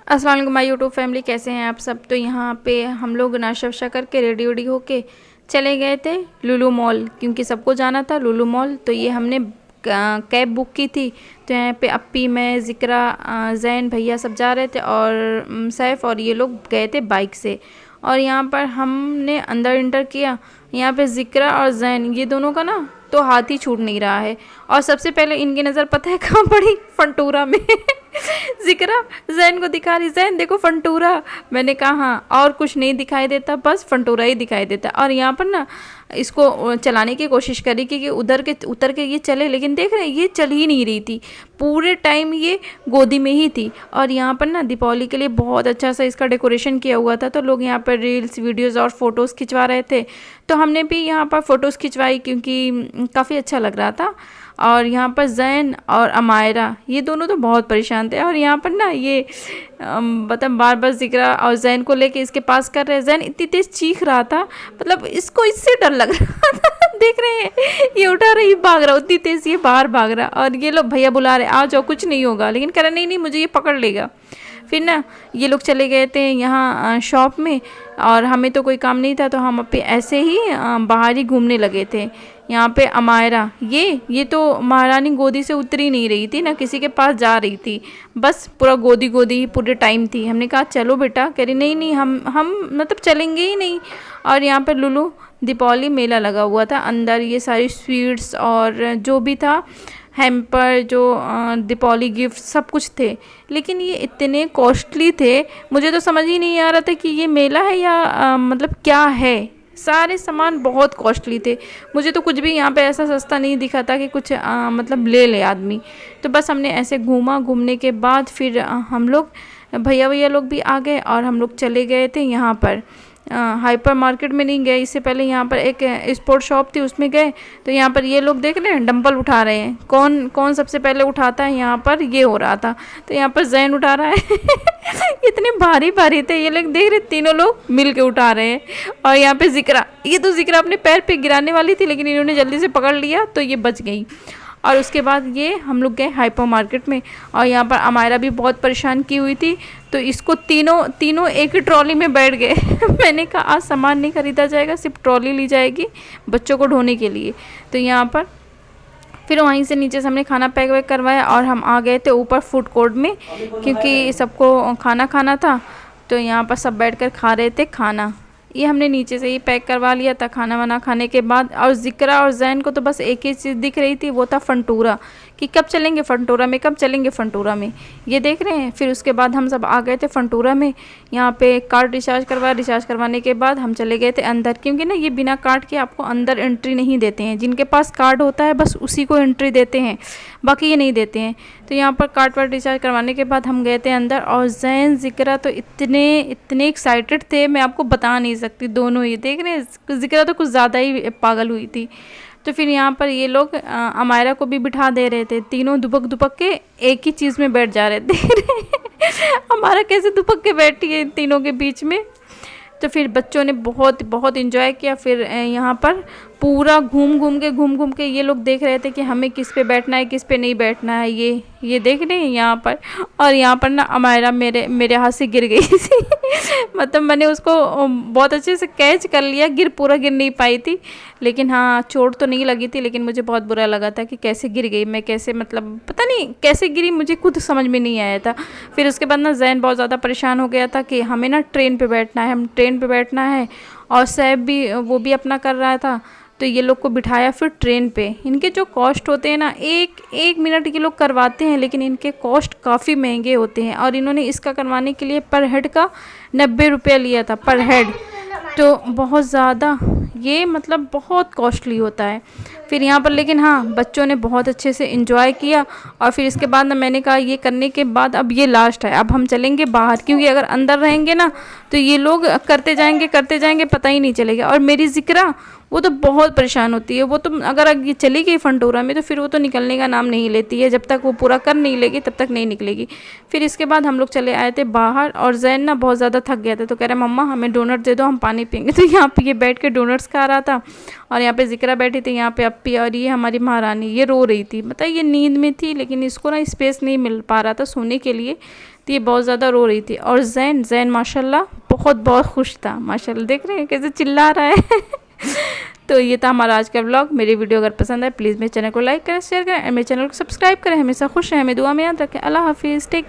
अस्सलाम वालेकुम my YouTube family, कैसे हैं आप सब। तो यहाँ पे हम लोग नाश्ता वाश्ता करके रेडी वेडी होके चले गए थे लुलु मॉल, क्योंकि सबको जाना था लुलु मॉल। तो ये हमने कैब बुक की थी। तो यहाँ पे अप्पी, मैं, ज़िक्रा, जैन भैया सब जा रहे थे और सैफ़ और ये लोग गए थे बाइक से। और यहाँ पर हमने अंदर इंटर किया। यहाँ पे ज़िक्रा और जैन ये दोनों का ना तो हाथ ही छूट नहीं रहा है। और सबसे पहले इनकी नज़र पता है कहाँ पड़ी? फंटूरा में। ज़िक्रा जैन को दिखा रही, जैन देखो फंटूरा। मैंने कहा हाँ, और कुछ नहीं दिखाई देता, बस फंटूरा ही दिखाई देता। और यहाँ पर ना इसको चलाने की कोशिश करी कि उतर के ये चले, लेकिन देख रहे हैं ये चल ही नहीं रही थी। पूरे टाइम ये गोदी में ही थी। और यहाँ पर ना दीपावली के लिए बहुत अच्छा सा इसका डेकोरेशन किया हुआ था। तो लोग यहाँ पर रील्स, वीडियोज़ और फ़ोटोज़ खिंचवा रहे थे। तो हमने भी यहाँ पर फ़ोटोज़ खिंचवाई क्योंकि काफ़ी अच्छा लग रहा था। और यहाँ पर जैन और अमायरा ये दोनों तो बहुत परेशान थे। और यहाँ पर ना ये मतलब बार बार ज़िक्रा और जैन को लेके इसके पास कर रहे। जैन इतनी तेज़ चीख रहा था, मतलब इसको इससे डर लग रहा था। देख रहे हैं ये उठा रहा, ये भाग रहा, उतनी तेज़ ये बाहर भाग रहा। और ये लोग भैया बुला रहे आ जाओ, कुछ नहीं होगा, लेकिन कह रहा नहीं नहीं मुझे ये पकड़ लेगा। फिर ना ये लोग चले गए थे यहाँ शॉप में, और हमें तो कोई काम नहीं था तो हम पे ऐसे ही बाहर ही घूमने लगे थे। यहाँ पे अमायरा ये तो महारानी गोदी से उतरी नहीं रही थी ना, किसी के पास जा रही थी, बस पूरा गोदी गोदी ही पूरे टाइम थी। हमने कहा चलो बेटा, कह रही नहीं नहीं हम मतलब चलेंगे ही नहीं। और यहाँ पे लुलु दीपावली मेला लगा हुआ था, अंदर ये सारी स्वीट्स और जो भी था हैम्पर, जो दीपावली गिफ्ट सब कुछ थे। लेकिन ये इतने कॉस्टली थे, मुझे तो समझ ही नहीं आ रहा था कि ये मेला है या मतलब क्या है। सारे सामान बहुत कॉस्टली थे। मुझे तो कुछ भी यहाँ पे ऐसा सस्ता नहीं दिखा था कि कुछ मतलब ले ले आदमी। तो बस हमने ऐसे घूमा, घूमने के बाद फिर हम लोग भैया लोग भी आ गए और हम लोग चले गए थे यहाँ पर हाइपर मार्केट में नहीं गए, इससे पहले यहाँ पर एक स्पोर्ट शॉप थी उसमें गए। तो यहाँ पर ये लोग देख रहे हैं डंबल उठा रहे हैं, कौन कौन सबसे पहले उठाता है, यहाँ पर ये हो रहा था। तो यहाँ पर जैन उठा रहा है। इतने भारी भारी थे ये लोग, देख रहे तीनों लोग मिल के उठा रहे हैं। और यहाँ पे ज़िक्रा, ये तो ज़िक्रा अपने पैर पे गिराने वाली थी, लेकिन इन्होंने जल्दी से पकड़ लिया तो ये बच गई। और उसके बाद ये हम लोग गए हाइपर मार्केट में, और यहाँ पर अमायरा भी बहुत परेशान की हुई थी। तो इसको तीनों एक ही ट्रॉली में बैठ गए। मैंने कहा आज सामान नहीं ख़रीदा जाएगा, सिर्फ ट्रॉली ली जाएगी बच्चों को ढोने के लिए। तो यहाँ पर फिर वहीं से नीचे से हमने खाना पैक वैक करवाया और हम आ गए थे ऊपर फूड कोर्ट में, क्योंकि सबको खाना खाना था। तो यहाँ पर सब बैठकर खा रहे थे खाना। ये हमने नीचे से ही पैक करवा लिया था खाना वाना खाने के बाद। और ज़िक्रा और जैन को तो बस एक ही चीज़ दिख रही थी, वो था फंटूरा, कि कब चलेंगे फंटूरा में, कब चलेंगे फंटूरा में, ये देख रहे हैं। फिर उसके बाद हम सब आ गए थे फंटूरा में। यहाँ पे कार्ड रिचार्ज करवाया, रिचार्ज करवाने के बाद हम चले गए थे अंदर, क्योंकि ना ये बिना कार्ड के आपको अंदर एंट्री नहीं देते हैं। जिनके पास कार्ड होता है बस उसी को एंट्री देते हैं, बाकी ये नहीं देते हैं। तो यहाँ पर कार्ड वार्ड रिचार्ज करवाने के बाद हम गए थे अंदर। और जैन ज़िक्रा तो इतने एक्साइटेड थे, मैं आपको बता नहीं सकती। दोनों ये देख रहे हैं, ज़िक्रा तो कुछ ज़्यादा ही पागल हुई थी। तो फिर यहाँ पर ये लोग अमायरा को भी बिठा दे रहे थे, तीनों दुबक के एक ही चीज़ में बैठ जा रहे थे। हमारा कैसे दुबक के बैठी है इन तीनों के बीच में। तो फिर बच्चों ने बहुत बहुत इन्जॉय किया। फिर यहाँ पर पूरा घूम के ये लोग देख रहे थे कि हमें किस पे बैठना है, किस पे नहीं बैठना है। ये देख रहे हैं यहाँ पर। और यहाँ पर ना अमायरा मेरे हाथ से गिर गई थी। मतलब मैंने उसको बहुत अच्छे से कैच कर लिया, पूरा गिर नहीं पाई थी, लेकिन हाँ चोट तो नहीं लगी थी। लेकिन मुझे बहुत बुरा लगा था कि कैसे गिर गई मैं, कैसे मतलब पता नहीं कैसे गिरी, मुझे खुद समझ में नहीं आया था। फिर उसके बाद ना जैन बहुत ज़्यादा परेशान हो गया था कि हमें ना ट्रेन पे बैठना है, हम ट्रेन पे बैठना है। और सैफ भी वो भी अपना कर रहा था। तो ये लोग को बिठाया फिर ट्रेन पे। इनके जो कॉस्ट होते हैं ना, एक मिनट के लोग करवाते हैं, लेकिन इनके कॉस्ट काफ़ी महंगे होते हैं। और इन्होंने इसका करवाने के लिए पर हेड का 90 रुपया लिया था पर हेड, तो बहुत ज़्यादा ये मतलब बहुत कॉस्टली होता है। फिर यहाँ पर लेकिन हाँ बच्चों ने बहुत अच्छे से एंजॉय किया। और फिर इसके बाद ना मैंने कहा ये करने के बाद अब ये लास्ट है, अब हम चलेंगे बाहर, क्योंकि अगर अंदर रहेंगे ना तो ये लोग करते जाएंगे पता ही नहीं चलेगा। और मेरी ज़िक्रा वो तो बहुत परेशान होती है, वो तो अगर ये चली गई फंटूरा में तो फिर वो तो निकलने का नाम नहीं लेती है, जब तक वो पूरा कर नहीं लेगी तब तक नहीं निकलेगी। फिर इसके बाद हम लोग चले आए थे बाहर। और जैन ना बहुत ज़्यादा थक गया था, तो कह रहा मम्मा हमें डोनट दे दो, हम पानी पियेंगे। तो यहाँ पे ये बैठ के डोनट्स खा रहा था। और यहाँ पे ज़िक्रा बैठी थी, यहाँ पे पप्पी और ये हमारी महारानी, ये रो रही थी। मतलब ये नींद में थी लेकिन इसको ना स्पेस नहीं मिल पा रहा था सोने के लिए, तो ये बहुत ज़्यादा रो रही थी। और जैन माशाल्लाह बहुत खुश था। माशाल्लाह देख रहे हैं कैसे चिल्ला रहा है। तो ये था हमारा आज का व्लॉग। मेरी वीडियो अगर पसंद है प्लीज़ मेरे चैनल को लाइक करें, शेयर करें और मेरे चैनल को सब्सक्राइब करें। हमेशा खुश रहें, हमें दुआ में याद रखें। अल्लाह हाफिज़। टेक